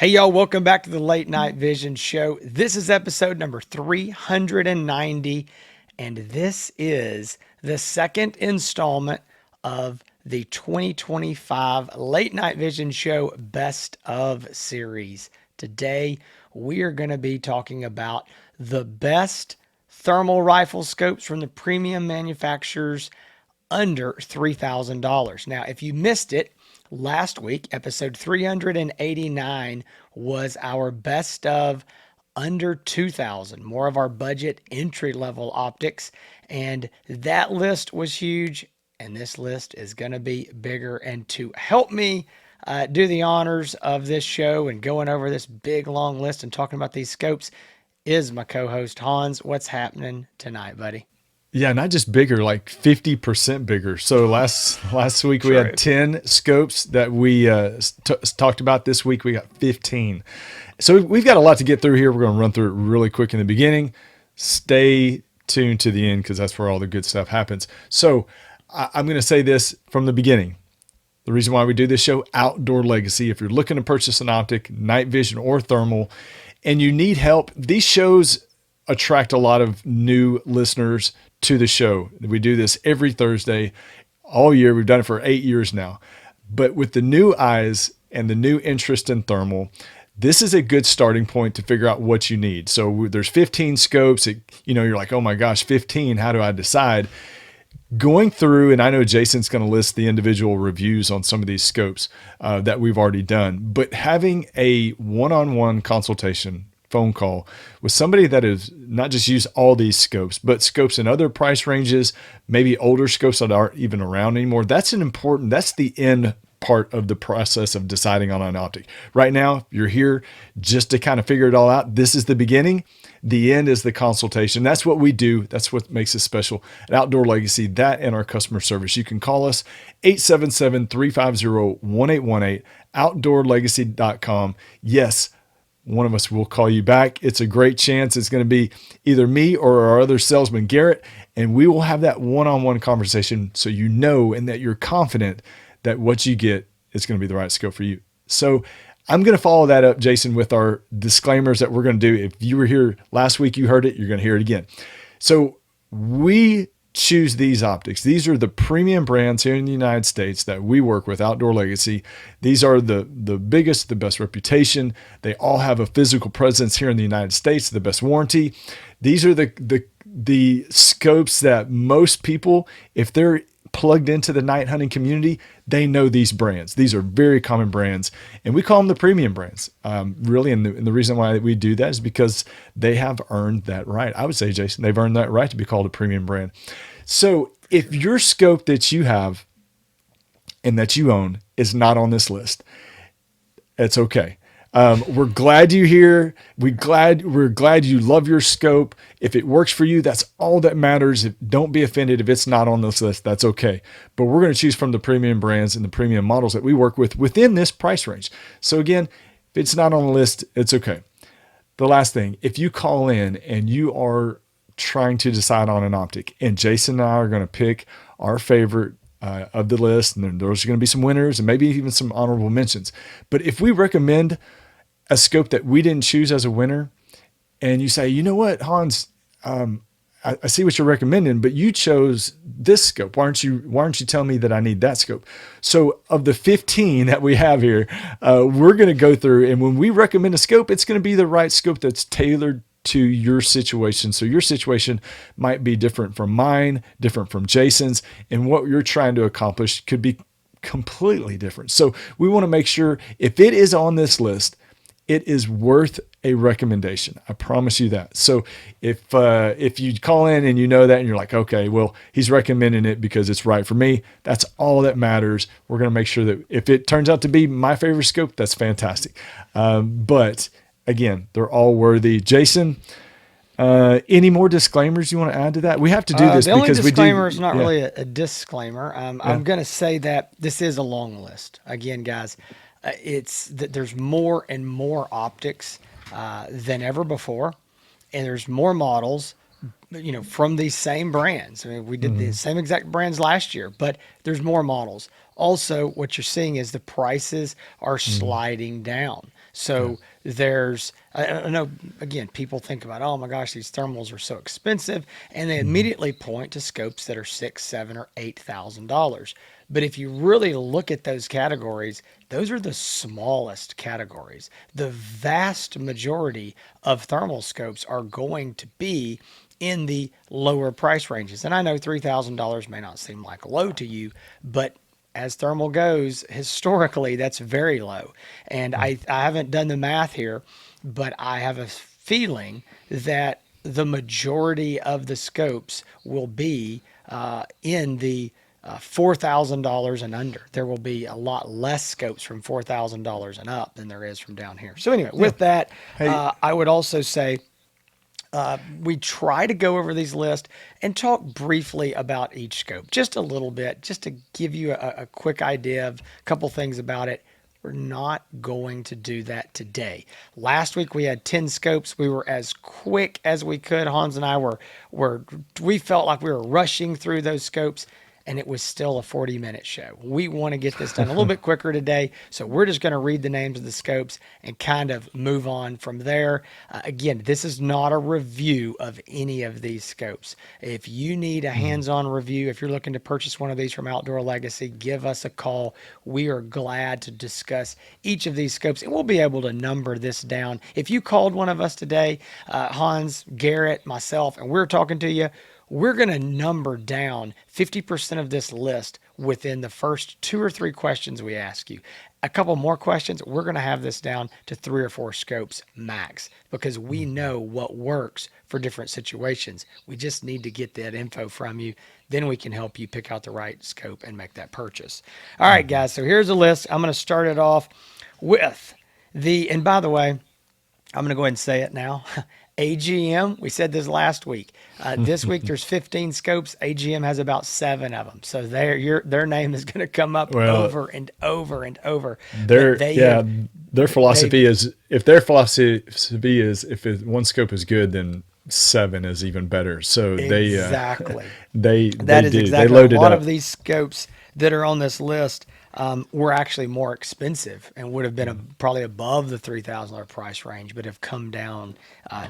Hey, y'all, welcome back to the Late Night Vision Show. This is episode number 390, and this is the second installment of the 2025 Late Night Vision Show Best of series. Today, we are going to be talking about the best thermal rifle scopes from the premium manufacturers under $3,000. Now, if you missed it, last week, episode 389 was our best of under 2000, more of our budget entry level optics. And that list was huge. And this list is going to be bigger. And to help me do the honors of this show and going over this big long list and talking about these scopes is my co-host Hans. What's happening tonight, buddy? Yeah, not just bigger, like 50% bigger. So last week we had 10 scopes that we talked about. This week we got 15. So we've got a lot to get through here. We're going to run through it really quick in the beginning. Stay tuned to the end because that's where all the good stuff happens. So I'm going to say this from the beginning. The reason why we do this show, Outdoor Legacy. If you're looking to purchase an optic, night vision or thermal, and you need help, these shows attract a lot of new listeners to the show. We do this every Thursday all year. We've done it for 8 years now. But with the new eyes and the new interest in thermal, this is a good starting point to figure out what you need. So there's 15 scopes. You're like, oh my gosh, 15. How do I decide? Going through, and I know Jason's going to list the individual reviews on some of these scopes that we've already done, but having a one-on-one consultation phone call with somebody that has not just used all these scopes, but scopes in other price ranges, maybe older scopes that aren't even around anymore. That's the end part of the process of deciding on an optic. Right now, you're here just to kind of figure it all out. This is the beginning. The end is the consultation. That's what we do. That's what makes it special at Outdoor Legacy, that and our customer service. You can call us 877-350-1818, outdoorlegacy.com. Yes, one of us will call you back. It's a great chance. It's going to be either me or our other salesman, Garrett, and we will have that one-on-one conversation so you know and that you're confident that what you get is going to be the right scope for you. So I'm going to follow that up, Jason, with our disclaimers that we're going to do. If you were here last week, you heard it, you're going to hear it again. So we choose these optics. These are the premium brands here in the United States that we work with, Outdoor Legacy. These are the biggest, the best reputation. They all have a physical presence here in the United States, the best warranty. These are the scopes that most people, if they're plugged into the night hunting community, they know these brands. These are very common brands, and we call them the premium brands. Really, and the reason why we do that is because they have earned that right. I would say, Jason, they've earned that right to be called a premium brand. So if your scope that you have and that you own is not on this list, it's okay. We're glad you're here. We're glad you love your scope. If it works for you, that's all that matters. Don't be offended if it's not on this list. That's okay. But we're going to choose from the premium brands and the premium models that we work with within this price range. So again, if it's not on the list, it's okay. The last thing, if you call in and you are trying to decide on an optic, and Jason and I are going to pick our favorite of the list, and then there's going to be some winners and maybe even some honorable mentions. But if we recommend a scope that we didn't choose as a winner, and you say, you know what, Hans, I see what you're recommending, but you chose this scope. Why aren't you telling me that I need that scope? So of the 15 that we have here, we're going to go through, and when we recommend a scope, it's going to be the right scope that's tailored to your situation. So your situation might be different from mine, different from Jason's, and what you're trying to accomplish could be completely different. So we want to make sure if it is on this list, it is worth a recommendation. I promise you that. So if you call in and you know that and you're like, okay, well, he's recommending it because it's right for me, that's all that matters. We're going to make sure that if it turns out to be my favorite scope, that's fantastic. But again, they're all worthy. Jason, any more disclaimers you want to add to that? We have to do this the only because disclaimer is not really a disclaimer. I'm going to say that this is a long list. Again, guys, it's that there's more and more optics than ever before, and there's more models, from these same brands. I mean, we did the same exact brands last year, but there's more models. Also, what you're seeing is the prices are sliding down. Okay. So I know, again, people think about, oh my gosh, these thermals are so expensive, and they immediately point to scopes that are six, seven, or $8,000. But if you really look at those categories, those are the smallest categories. The vast majority of thermal scopes are going to be in the lower price ranges. And I know $3,000 may not seem like low to you, but as thermal goes, historically, that's very low. And I haven't done the math here, but I have a feeling that the majority of the scopes will be in the $4,000 and under. There will be a lot less scopes from $4,000 and up than there is from down here. So anyway, Yeah. with that, Hey, I would also say we try to go over these lists and talk briefly about each scope, just a little bit, just to give you a quick idea of a couple things about it. We're not going to do that today. Last week we had 10 scopes. We were as quick as we could. Hans and I we felt like we were rushing through those scopes, and it was still a 40-minute show. We want to get this done a little bit quicker today, so we're just going to read the names of the scopes and kind of move on from there. Again, this is not a review of any of these scopes. If you need a hands-on review, if you're looking to purchase one of these from Outdoor Legacy, give us a call. We are glad to discuss each of these scopes, and we'll be able to number this down. If you called one of us today, Hans, Garrett, myself, and we're talking to you, we're going to number down 50% of this list within the first 2 or 3 questions we ask you. A couple more questions, we're going to have this down to 3 or 4 scopes max, because we know what works for different situations. We just need to get that info from you. Then we can help you pick out the right scope and make that purchase. All right, guys, so here's a list. I'm going to start it off with and by the way, I'm going to go ahead and say it now. AGM, we said this last week. This week there's 15 scopes. AGM has about 7 of them. So their name is going to come up well, over and over and over. But their yeah, their philosophy is if one scope is good, then 7 is even better. So exactly. they That is do they exactly. A load it lot of up. these scopes that are on this list were actually more expensive and would have been probably above the $3,000 price range, but have come down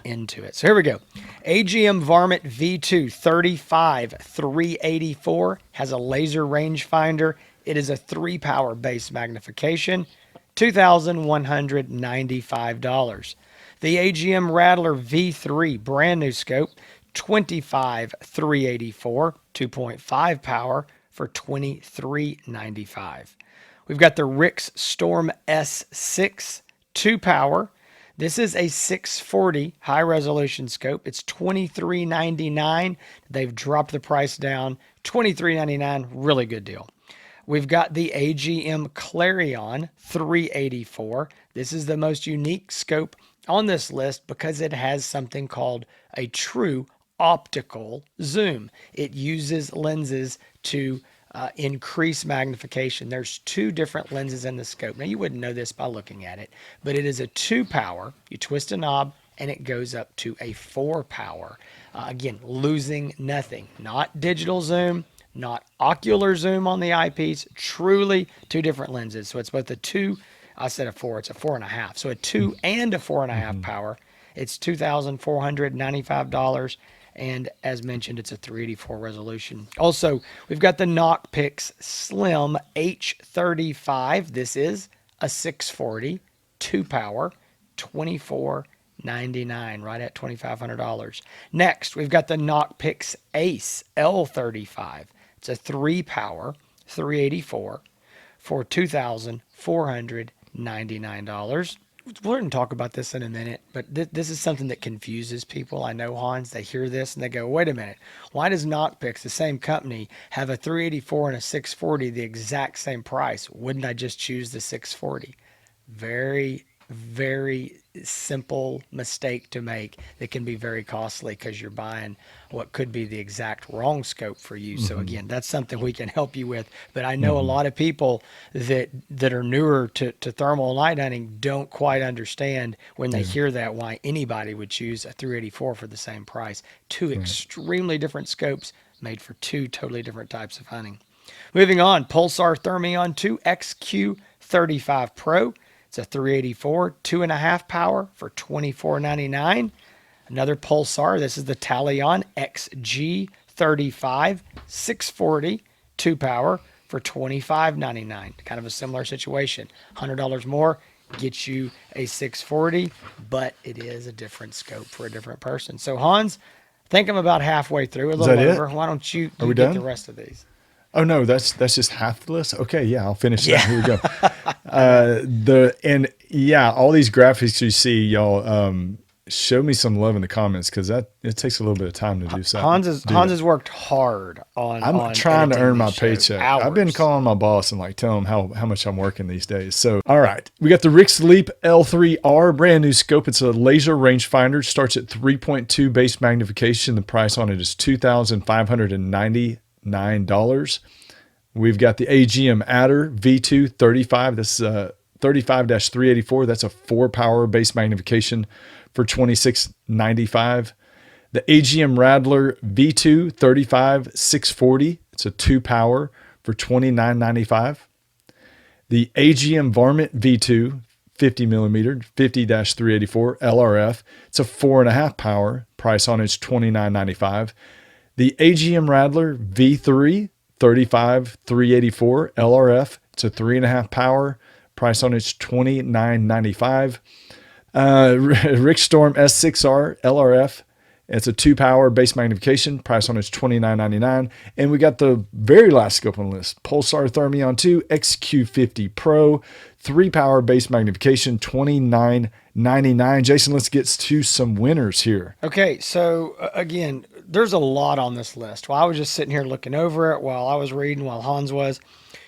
into it. So here we go. AGM Varmint V2 35 384 has a laser rangefinder. It is a 3-power base magnification, $2,195. The AGM Rattler V3 brand new scope, 25 384, 2.5 power for $23.95. We've got the Rix Storm S6 2 power. This is a 640 high resolution scope. It's $23.99. They've dropped the price down. $23.99, really good deal. We've got the AGM Clarion 384. This is the most unique scope on this list because it has something called a true optical zoom. It uses lenses to increase magnification. There's 2 different lenses in the scope. Now, you wouldn't know this by looking at it, but it is a 2 power. You twist a knob and it goes up to a 4 power. Again, losing nothing. Not digital zoom, not ocular zoom on the eyepiece, truly 2 different lenses. So it's both a 2, I said a 4, it's a 4.5. So a 2 and a 4.5 power. It's $2,495. And as mentioned, it's a 384 resolution. Also, we've got the Noctix Slim H35. This is a 640, 2 power, $24.99, right at $2,500. Next, we've got the Noctix Ace L35. It's a 3 power, 384 for $2,499. We're going to talk about this in a minute, but this is something that confuses people. I know, Hans, they hear this and they go, wait a minute, why does Noctix, the same company, have a 384 and a 640 the exact same price? Wouldn't I just choose the 640? Very, very simple mistake to make that can be very costly because you're buying what could be the exact wrong scope for you. So again, that's something we can help you with. But I know a lot of people that are newer to thermal night hunting don't quite understand when they hear that why anybody would choose a 384 for the same price. 2 extremely different scopes made for 2 totally different types of hunting. Moving on, Pulsar Thermion 2 XQ35 Pro. It's a 384, 2.5 power for $24.99. Another Pulsar, this is the Talion XG35 640, 2 power for $25.99. Kind of a similar situation. $100 more gets you a 640, but it is a different scope for a different person. So Hans, I think I'm about halfway through, a little over. Why don't you Are we get done? the rest of these? Oh no, that's just half the list. Okay, yeah, I'll finish that. Yeah. Here we go. All these graphics you see, y'all, show me some love in the comments because it takes a little bit of time to do so. Hans has worked hard on. I'm trying to earn my editing these shows. paycheck. Hours. I've been calling my boss and like telling him how much I'm working these days. So, all right, we got the Rix Leap L3R, brand new scope. It's a laser rangefinder. Starts at 3.2 base magnification. The price on it is $2,599. We've got the AGM Adder V2 35. This is 35-384. That's a 4-power base magnification for $26.95. The AGM Rattler V2 35-640. It's a 2-power for $29.95. The AGM Varmint V2 50 millimeter 50-384 LRF. It's a 4.5 power. Price on it's $29.95. The AGM Rattler V3 35-384 LRF. It's a 3.5 power. Price on it's $29.95. Rix Storm S6R LRF. It's a 2-power base magnification. Price on it's $29.99. And we got the very last scope on the list, Pulsar Thermion 2 XQ50 Pro, 3-power base magnification, $29.99. Jason, let's get to some winners here. Okay, so again, there's a lot on this list. While I was just sitting here looking over it, while I was reading, while Hans was,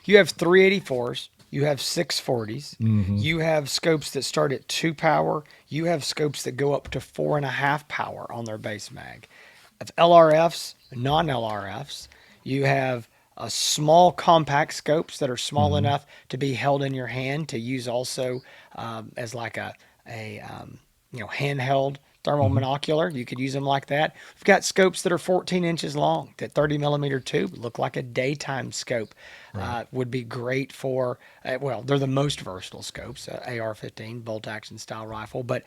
you have 384s, you have 640s, you have scopes that start at 2 power, you have scopes that go up to 4.5 power on their base mag. Of LRFs, non-LRFs, you have small compact scopes that are small enough to be held in your hand to use also as like a handheld thermal monocular. You could use them like that. We've got scopes that are 14 inches long, that 30 millimeter tube look like a daytime scope. Would be great for, they're the most versatile scopes, AR-15 bolt action style rifle, but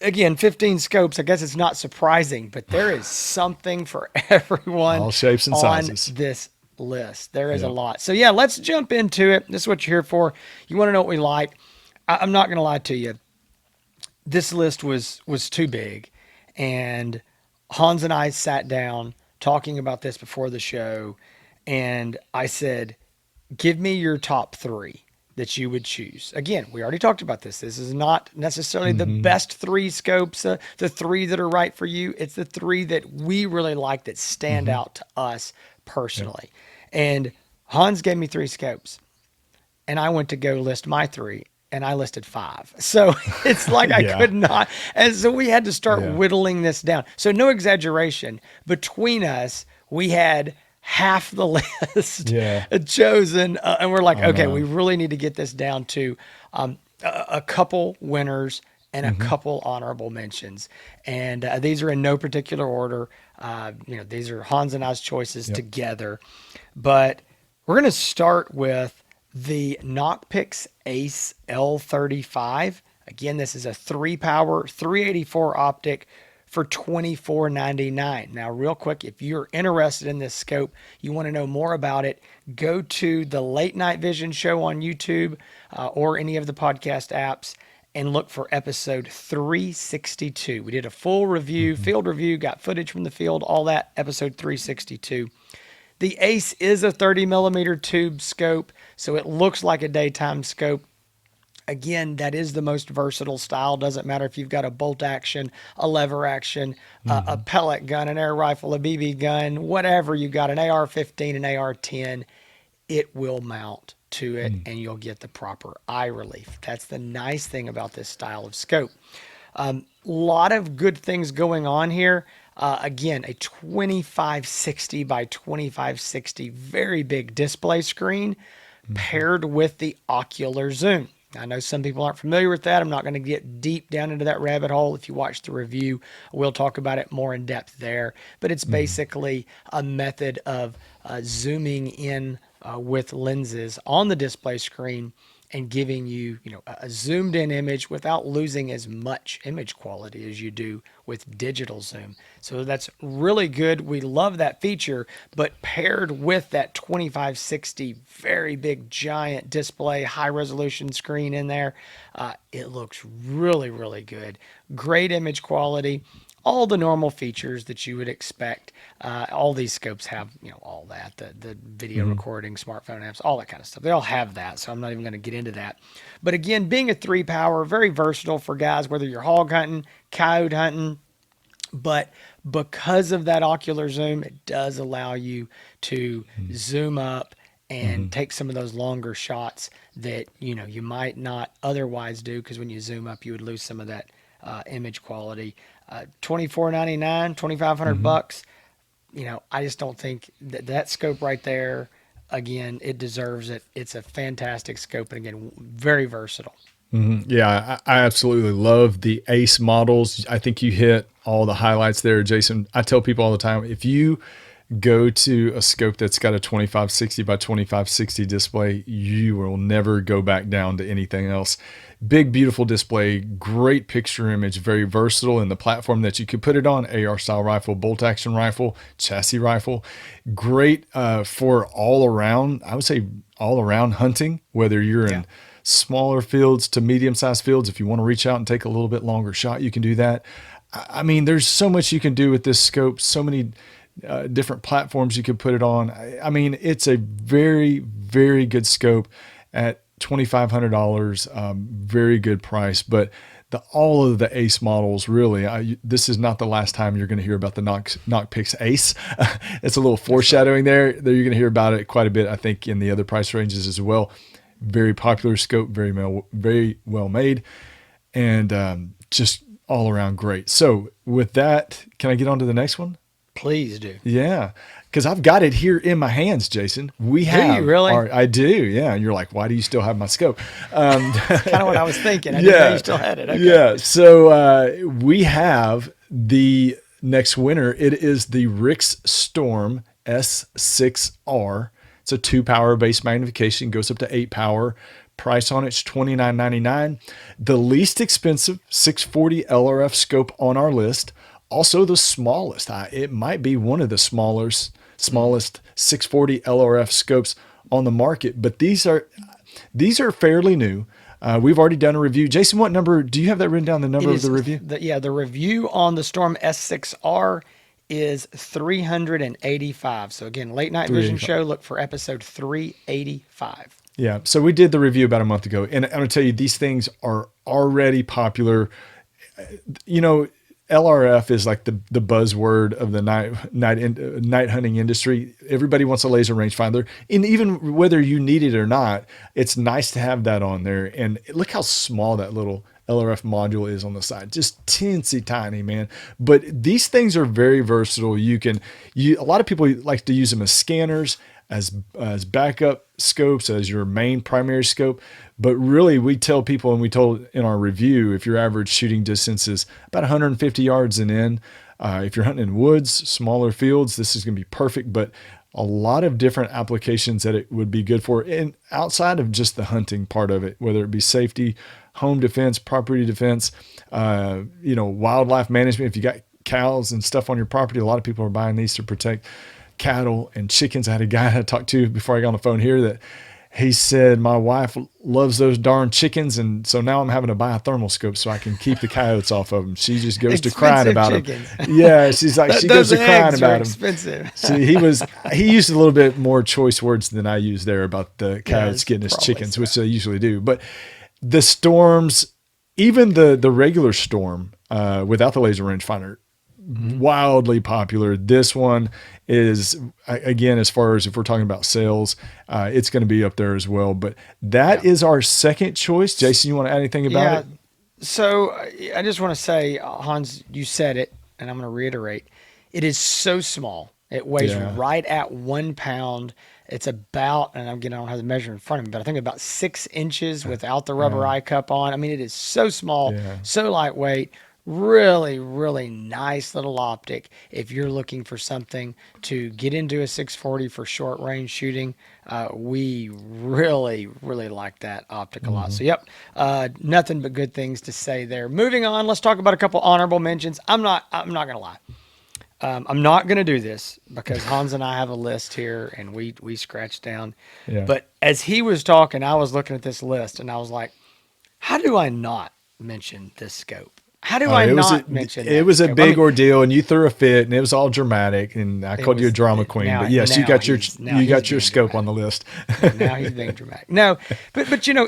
again, 15 scopes, I guess it's not surprising, but there is something for everyone. All shapes and sizes. On this list. There is a lot. So yeah, let's jump into it. This is what you're here for. You want to know what we like. I'm not going to lie to you. This list was too big, and Hans and I sat down talking about this before the show, and I said, give me your top 3 that you would choose. Again, we already talked about this. This is not necessarily the best 3 scopes, the 3 that are right for you. It's the 3 that we really like that stand out to us personally. And Hans gave me 3 scopes, and I went to go list my 3, and I listed 5. So it's like I could not. And so we had to start whittling this down. So no exaggeration, between us, we had half the list chosen. And we're like, okay, we really need to get this down to a couple winners and a couple honorable mentions. And these are in no particular order. These are Hans and I's choices together. But we're going to start with the Noctix Ace L35. Again, this is a 3-power, 384 optic for $24.99. Now, real quick, if you're interested in this scope, you want to know more about it, go to the Late Night Vision show on YouTube or any of the podcast apps and look for episode 362. We did a full review, field review, got footage from the field, all that, episode 362. The Ace is a 30 millimeter tube scope, so it looks like a daytime scope. Again, that is the most versatile style. Doesn't matter if you've got a bolt action, a lever action, a pellet gun, an air rifle, a BB gun, whatever you got, an AR-15, an AR-10, it will mount to it and you'll get the proper eye relief. That's the nice thing about this style of scope. Lot of good things going on here. Again, a 2560 by 2560, very big display screen paired with the ocular zoom. I know some people aren't familiar with that. I'm not going to get deep down into that rabbit hole. If you watch the review, we'll talk about it more in depth there. But it's basically a method of zooming in with lenses on the display screen and giving you, a zoomed in image without losing as much image quality as you do with digital zoom. So that's really good. We love that feature, but paired with that 2560 very big giant display, high resolution screen in there, it looks really, really good. Great image quality, all the normal features that you would expect. All these scopes have, all that, the video recording, smartphone apps, all that kind of stuff. They all have that, so I'm not even going to get into that. But again, being a 3-power, very versatile for guys, whether you're hog hunting, coyote hunting, but because of that ocular zoom, it does allow you to zoom up and take some of those longer shots that you might not otherwise do, because when you zoom up you would lose some of that image quality. $24.99, 2,500 bucks. I just don't think that scope right there, again, it deserves it. It's a fantastic scope, and again, very versatile. Yeah, I absolutely love the Ace models. I think you hit all the highlights there, Jason. I tell people all the time, if you go to a scope that's got a 2560 by 2560 display, you will never go back down to anything else. Big, beautiful display, great picture image, very versatile in the platform that you could put it on. AR style rifle, bolt action rifle, chassis rifle. Great for all around, I would say all around hunting, whether you're in smaller fields to medium sized fields. If you want to reach out and take a little bit longer shot, you can do that. I mean, there's so much you can do with this scope, so many different platforms you could put it on. I mean, it's a very, very good scope at $2,500. Very good price, but all of the Ace models, really, this is not the last time you're going to hear about the Noctix Ace. It's a little foreshadowing there. You're going to hear about it quite a bit, I think, in the other price ranges as well. Very popular scope, very well made, and just all around great. So with that, can I get on to the next one? Please do. Yeah, because I've got it here in my hands, Jason. We have. Do you really? I do. Yeah, and you're like, why do you still have my scope? That's kind of what I was thinking. I didn't know you still had it. Okay. Yeah. So we have the next winner. It is the Rix Storm S6R. It's a 2-power base magnification, goes up to 8 power. Price on it's $29.99. The least expensive 640 LRF scope on our list. Also the smallest. It might be one of the smallest 640 LRF scopes on the market, but these are fairly new. We've already done a review. Jason, what number do you have that written down? The number of the review? The review on the Storm S6R is 385. So again, Late Night Vision Show, look for episode 385. Yeah. So we did the review about a month ago, and I'm gonna tell you, these things are already popular. LRF is like the buzzword of the night hunting industry. Everybody wants a laser rangefinder, and even whether you need it or not, it's nice to have that on there. And look how small that little LRF module is on the side, just teensy tiny, man. But these things are very versatile. A lot of people like to use them as scanners, as backup scopes, as your main primary scope. But really, we tell people, and we told in our review, if your average shooting distance is about 150 yards and in, if you're hunting in woods, smaller fields, this is going to be perfect. But a lot of different applications that it would be good for, and outside of just the hunting part of it, whether it be safety, home defense, property defense, wildlife management. If you got cows and stuff on your property, a lot of people are buying these to protect cattle and chickens. I had a guy I talked to before I got on the phone here that he said, my wife loves those darn chickens, and so now I'm having to buy a thermal scope so I can keep the coyotes off of them. She just goes to crying about chickens. Them. Yeah, she's like, she goes to crying about them. See, he used a little bit more choice words than I used there about the coyotes getting his chickens, so. Which they usually do. But the Storms, even the regular Storm without the laser rangefinder, wildly popular. This one is, again, as far as if we're talking about sales, it's going to be up there as well. But that is our second choice. Jason, you want to add anything about it? So I just want to say, Hans, you said it, and I'm going to reiterate. It is so small. It weighs right at 1 pound. It's about, and again, I don't have the measure in front of me, but I think about 6 inches without the rubber eye cup on. I mean, it is so small, Yeah. so lightweight, really, really nice little optic. If you're looking for something to get into a 640 for short range shooting, we really, really like that optic a lot. So, yep, nothing but good things to say there. Moving on, let's talk about a couple honorable mentions. I'm not gonna lie. I'm not going to do this because Hans and I have a list here and we scratched down. Yeah. But as he was talking, I was looking at this list and I was like, how do I not mention this scope? How do Oh, I not mention it that was a scope? I big mean, ordeal, and you threw a fit, and it was all dramatic, and I it called you a was drama queen. But yes, now you he's got your being scope on dramatic. the list. Yeah, now he's being dramatic. No, but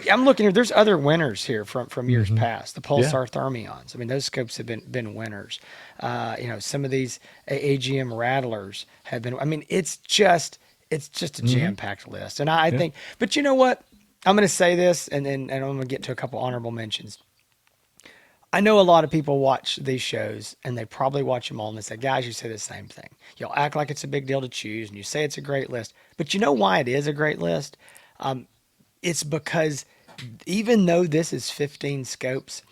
I'm looking here. There's other winners here from years Hmm. past. The Yeah. Pulsar Thermions. I mean, those scopes have been winners. Some of these AGM rattlers have been. I mean, it's just a Hmm. jam packed list. And I Yeah. think, but you know what? I'm going to say this, and I'm going to get to a couple honorable mentions. I know a lot of people watch these shows and they probably watch them all and they say, guys, you say the same thing. You'll act like it's a big deal to choose and you say it's a great list. But you know why it is a great list? It's because even though this is 15 scopes,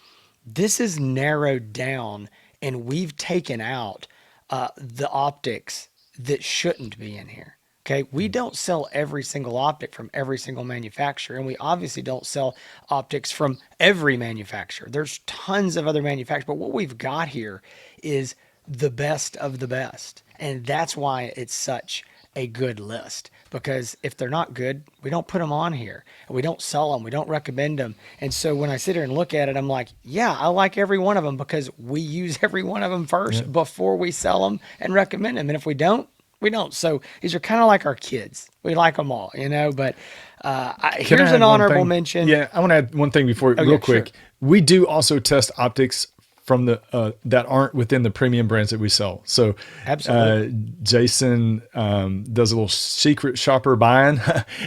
this is narrowed down and we've taken out the optics that shouldn't be in here. Okay, we don't sell every single optic from every single manufacturer, and we obviously don't sell optics from every manufacturer. There's tons of other manufacturers, but what we've got here is the best of the best. And that's why it's such a good list, because if they're not good, we don't put them on here. We don't sell them. We don't recommend them. And so when I sit here and look at it, I'm like, yeah, I like every one of them because we use every one of them Yeah. first before we sell them and recommend them. And if we don't, we don't. So these are kind of like our kids. We like them all, But Can I here's an add one honorable thing? mention. Yeah, I want to add one thing before, Oh, real yeah, sure. quick. We do also test optics from the that aren't within the premium brands that we sell. So, Absolutely. Jason does a little secret shopper buying,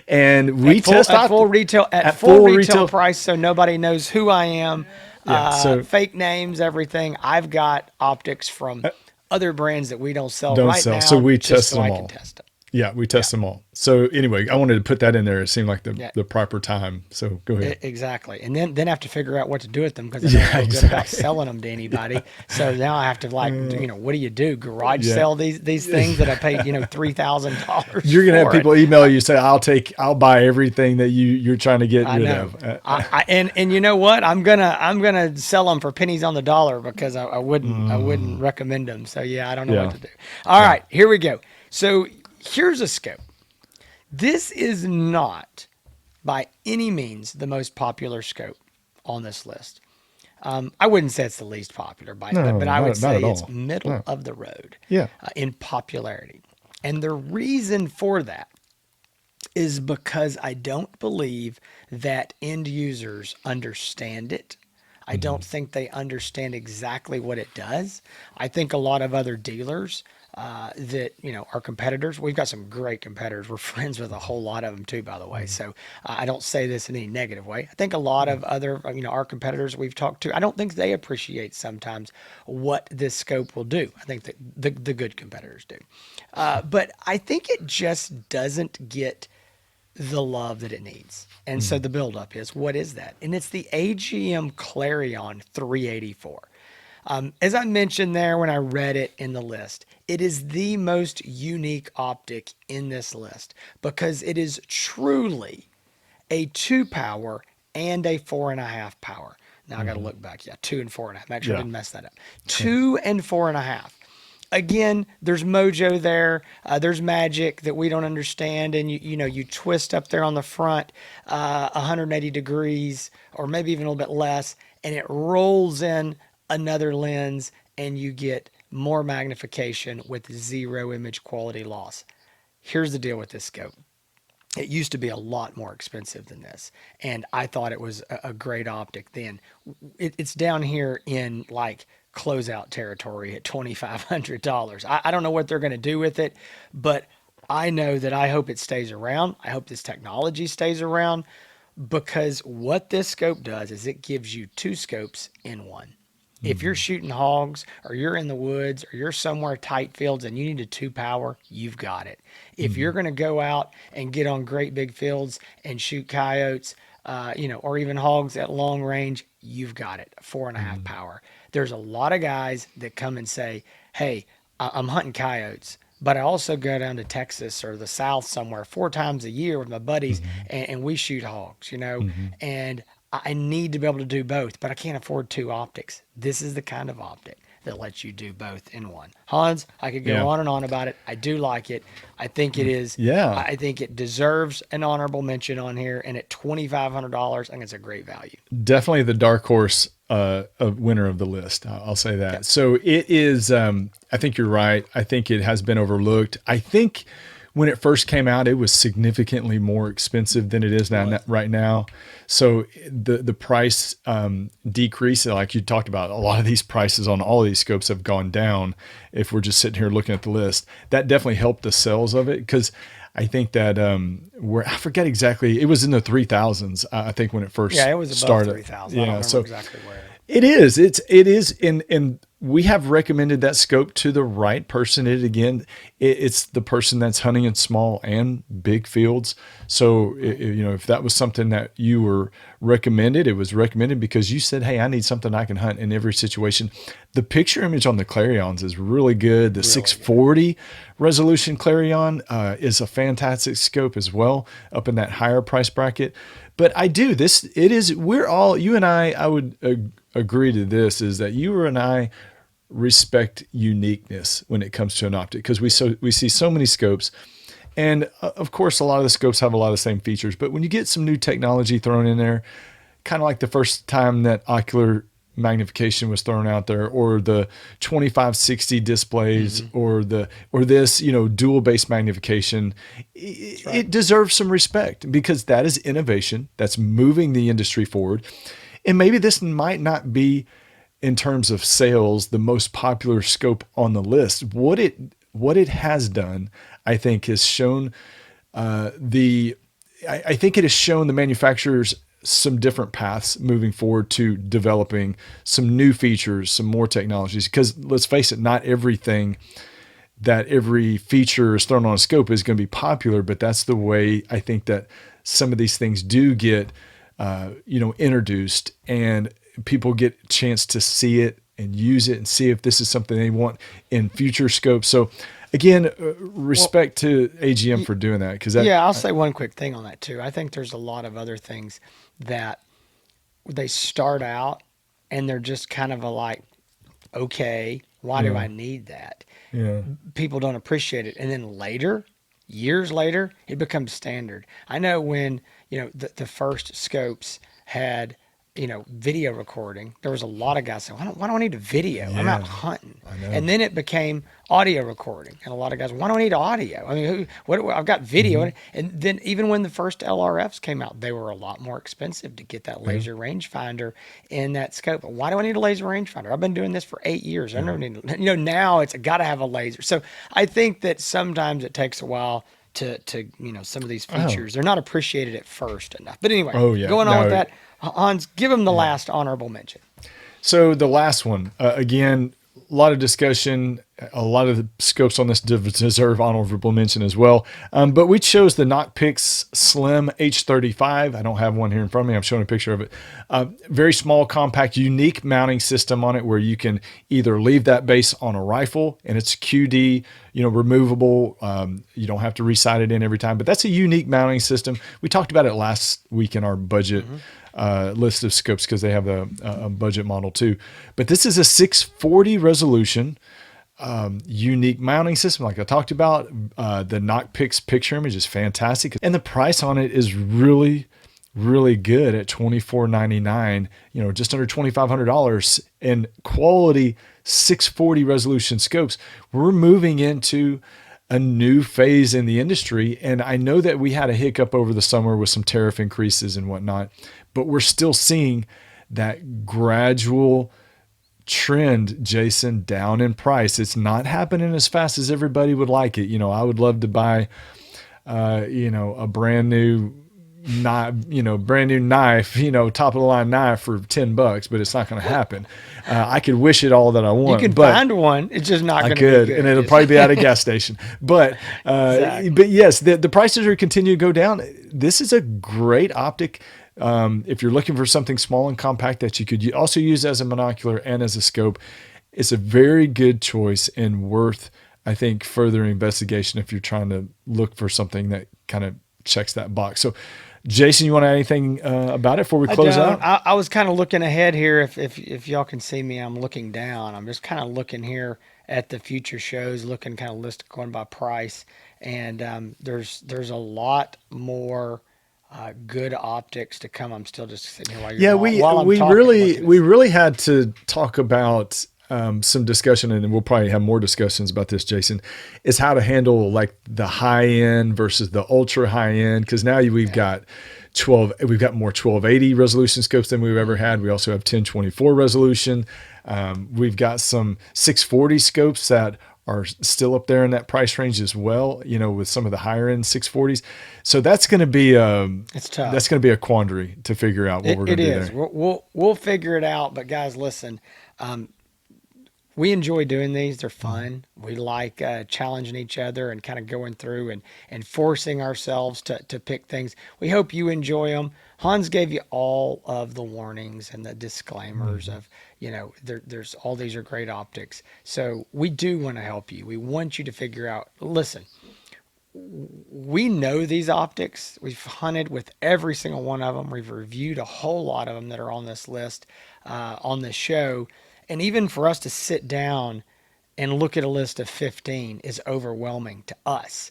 and we At full, test at full optics retail at at full full retail retail. price, so nobody knows who I am. Yeah. So Fake names, everything. I've got optics from other brands that we don't sell don't right sell. So now, we just test so them I can all. test them. Yeah, we Yeah, test them all. So anyway, I wanted to put that in there. It seemed like yeah. the proper time. So go ahead. Exactly. And then I have to figure out what to do with them because I don't Yeah, feel good about exactly. selling them to anybody. So now I have to what do you do? Garage Yeah. sell these things that I paid, $3,000 You're gonna have for it. people email you say, I'll buy everything that you're trying to get I rid know. of. And you know what? I'm gonna sell them for pennies on the dollar because I wouldn't recommend them. So yeah, I don't know what Yeah. to do. All Yeah. right, here we go. So here's a scope. This is not by any means the most popular scope on this list. I wouldn't say it's the least popular, No, but I would not say at it's all. middle No. of the road Yeah. in popularity. And the reason for that is because I don't believe that end users understand it. I don't think they understand exactly what it does. I think a lot of other dealers that are competitors. We've got some great competitors. We're friends with a whole lot of them too, by the way. So I don't say this in any negative way. I think a lot of other our competitors we've talked to, I don't think they appreciate sometimes what this scope will do. I think that the good competitors do, but I think it just doesn't get the love that it needs. And so the buildup is, what is that? And it's the AGM Clarion 384. As I mentioned there when I read it in the list, it is the most unique optic in this list because it is truly a 2 power and a 4.5 power. Now I got to look back. Yeah, 2 and 4.5. Make sure I Yeah. didn't mess that up. 2 and 4.5. Again, there's mojo there. There's magic that we don't understand, and you twist up there on the front 180 degrees, or maybe even a little bit less, and it rolls in another lens, and you get more magnification with zero image quality loss. Here's the deal with this scope. It used to be a lot more expensive than this, and I thought it was a great optic then. It's down here in like closeout territory at $2,500. I don't know what they're going to do with it, but I know that I hope it stays around. I hope this technology stays around, because what this scope does is it gives you two scopes in one. If you're shooting hogs or you're in the woods or you're somewhere tight fields and you need a 2 power, you've got it. If you're going to go out and get on great big fields and shoot coyotes, or even hogs at long range, you've got it. 4.5 power. There's a lot of guys that come and say, "Hey, I'm hunting coyotes, but I also go down to Texas or the South somewhere 4 times a year with my buddies, and we shoot hogs, and I need to be able to do both, but I can't afford 2 optics." This is the kind of optic that lets you do both in one. Hans, I could go Yeah. on and on about it. I do like it. I think it is. Yeah. I think it deserves an honorable mention on here. And at $2,500, I think it's a great value. Definitely the dark horse winner of the list. I'll say that. Yep. So it is. I think you're right. I think it has been overlooked. I think when it first came out, it was significantly more expensive than it is now, right now. So the price decrease, like you talked about, a lot of these prices on all of these scopes have gone down. If we're just sitting here looking at the list, that definitely helped the sales of it, because I think that I forget exactly, it was in the 3,000s. I think when it first Yeah, it was above started. 3,000. Yeah, I don't so remember exactly where. it is. It is. And we have recommended that scope to the right person. It's the person that's hunting in small and big fields. So, if that was something that you were recommended, it was recommended because you said, "Hey, I need something I can hunt in every situation." The picture image on the Clarions is really good. The 640 resolution Clarion is a fantastic scope as well, up in that higher price bracket. But you and I would agree to this, is that you and I respect uniqueness when it comes to an optic, because we see so many scopes, and of course a lot of the scopes have a lot of the same features, but when you get some new technology thrown in there, kind of like the first time that ocular magnification was thrown out there, or the 2560 displays, or this dual base magnification, it deserves some respect, because that is innovation that's moving the industry forward. And maybe this might not be, in terms of sales, the most popular scope on the list. What it has done, I think, has shown I think it has shown the manufacturers some different paths moving forward to developing some new features, some more technologies. Because let's face it, not everything that every feature is thrown on a scope is going to be popular, but that's the way I think that some of these things do get introduced, and people get a chance to see it and use it and see if this is something they want in future scopes. So again, respect to AGM for doing that. I'll say one quick thing on that too. I think there's a lot of other things that they start out and they're just kind of okay, why do I need that? Yeah. People don't appreciate it. And then later, years later, it becomes standard. I know when, the first scopes had, video recording, there was a lot of guys saying, why don't I need a video? I'm out hunting. And then it became audio recording. And a lot of guys, why don't I need audio? I mean, I've got video. And then even when the first LRFs came out, they were a lot more expensive to get that laser rangefinder in that scope. Why do I need a laser rangefinder? I've been doing this for 8 years. I never need, now it's got to have a laser. So I think that sometimes it takes a while to some of these features, they're not appreciated at first enough. But anyway, going on with that, Hans, give him the last honorable mention. So the last one, again, a lot of discussion. A lot of the scopes on this deserve honorable mention as well. But we chose the Noctix Slim H35. I don't have one here in front of me. I'm showing a picture of it. Very small, compact, unique mounting system on it, where you can either leave that base on a rifle and it's QD, removable. You don't have to resight it in every time, but that's a unique mounting system. We talked about it last week in our budget list of scopes, because they have a budget model too. But this is a 640 resolution, unique mounting system, like I talked about. The Noctix picture image is fantastic, and the price on it is really, really good at $2,499. Just under $2,500 in quality 640 resolution scopes. We're moving into a new phase in the industry, and I know that we had a hiccup over the summer with some tariff increases and whatnot, but we're still seeing that gradual trend, Jason, down in price. It's not happening as fast as everybody would like it. I would love to buy, a brand new, brand new knife, top of the line knife for $10, but it's not going to happen. I could wish it all that I You want, can but find one. It's just not I going to could, be good. and it'll probably be at a gas station. But Exactly. but yes, the prices are continue to go down. This is a great optic. If you're looking for something small and compact that you could also use as a monocular and as a scope, it's a very good choice and worth, I think, further investigation if you're trying to look for something that kind of checks that box. So, Jason, you want to add anything about it before we close out? I was kind of looking ahead here. If y'all can see me, I'm looking down. I'm just kind of looking here at the future shows, looking kind of listed going by price, and there's a lot more good optics to come. I'm still just sitting here Yeah, while I'm we talking, really looking at stuff. had to talk about some discussion, and we'll probably have more discussions about this, Jason, is how to handle like the high end versus the ultra high end. Because now we've got we've got more 1280 resolution scopes than we've ever had. We also have 1024 resolution. We've got some 640 scopes that are still up there in that price range as well, with some of the higher end 640s. So that's going to be It's tough. that's going to be a quandary to figure out what we're going It to do is. there. We'll figure it out. But guys, listen. We enjoy doing these. They're fun. We like challenging each other and kind of going through and forcing ourselves to pick things. We hope you enjoy them. Hans gave you all of the warnings and the disclaimers of, there's all these are great optics. So we do want to help you. We want you to figure out, listen, we know these optics. We've hunted with every single one of them. We've reviewed a whole lot of them that are on this list, on this show. And even for us to sit down and look at a list of 15 is overwhelming to us.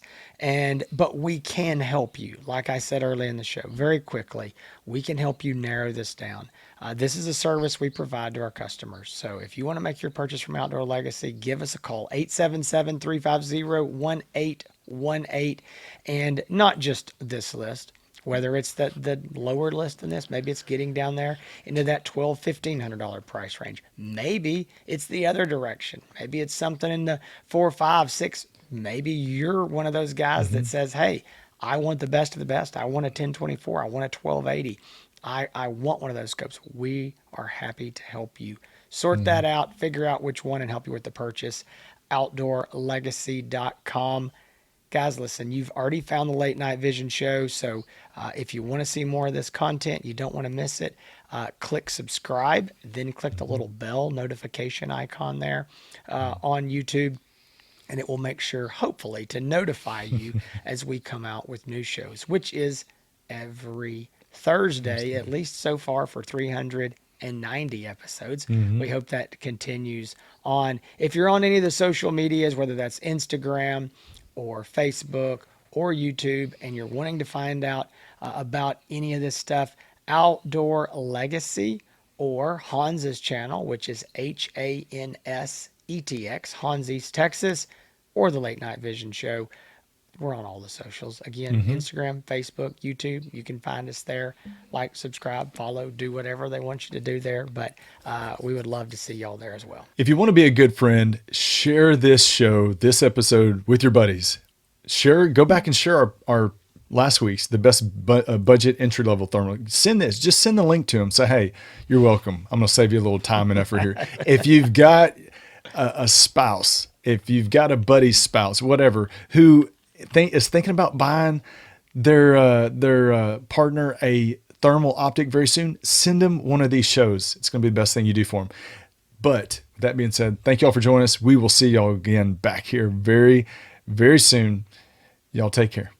But we can help you. Like I said earlier in the show, very quickly, we can help you narrow this down. This is a service we provide to our customers. So if you want to make your purchase from Outdoor Legacy, give us a call, 877-350-1818. And not just this list, whether it's the lower list than this, maybe it's getting down there into that $1,200-$1,500 price range. Maybe it's the other direction. Maybe it's something in the 4, 5, 6. Maybe you're one of those guys that says, hey, I want the best of the best. I want a 1024. I want a 1280. I want one of those scopes. We are happy to help you sort that out, figure out which one, and help you with the purchase. OutdoorLegacy.com. Guys, listen, you've already found the Late Night Vision show. So if you want to see more of this content, you don't want to miss it, click subscribe, then click the little bell notification icon there on YouTube. And it will make sure, hopefully, to notify you as we come out with new shows, which is every Thursday, at least so far for 390 episodes. We hope that continues on. If you're on any of the social medias, whether that's Instagram or Facebook or YouTube, and you're wanting to find out about any of this stuff, Outdoor Legacy or Hans's channel, which is HANSETX, Hans East Texas, or the Late Night Vision Show. We're on all the socials. Again, Instagram, Facebook, YouTube. You can find us there. Like, subscribe, follow, do whatever they want you to do there. But we would love to see y'all there as well. If you want to be a good friend, share this show, this episode with your buddies. Go back and share our last week's, the best budget entry level thermal. Just send the link to them. Say, hey, you're welcome. I'm going to save you a little time and effort here. If you've got a spouse, if you've got a buddy's spouse, whatever, who is thinking about buying their partner a thermal optic very soon, send them one of these shows. It's going to be the best thing you do for them. But with that being said, thank y'all for joining us. We will see y'all again back here very, very soon. Y'all take care.